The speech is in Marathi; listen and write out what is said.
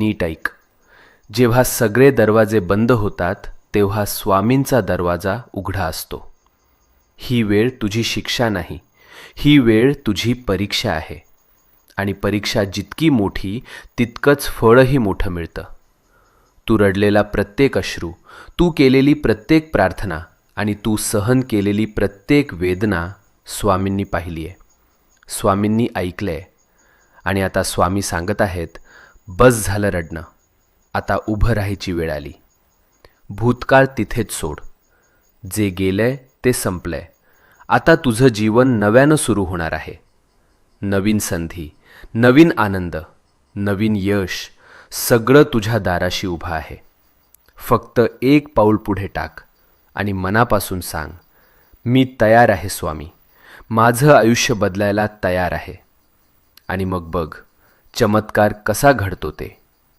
नीट ऐक. जेव्हा सगळे दरवाजे बंद होतात तेव्हा स्वामींचा दरवाजा उघडा असतो. ही वेळ तुझी शिक्षा नाही, ही वेळ तुझी परीक्षा आहे. आणि परीक्षा जितकी मोठी तितकंच फळही मोठं मिळतं. तू रडलेला प्रत्येक अश्रू, तू केलेली प्रत्येक प्रार्थना आणि तू सहन केलेली प्रत्येक वेदना स्वामींनी पाहिली आहे, स्वामींनी ऐकलं आहे. आणि आता स्वामी सांगत आहेत, बस झालं रडणं, आता उभं राहायची वेळ आली. भूतकाळ तिथेच सोड. जे गेलंय ते संपलंय. आता तुझं जीवन नव्यानं सुरू होणार आहे. नवीन संधी, नवीन आनंद, नवीन यश, सगळं तुझ्या दाराशी उभं आहे. फक्त एक पाऊल पुढे टाक आणि मनापासून सांग, मी तयार आहे स्वामी, माझं आयुष्य बदलायला तयार आहे. आणि मग बघ चमत्कार कसा घडतो ते.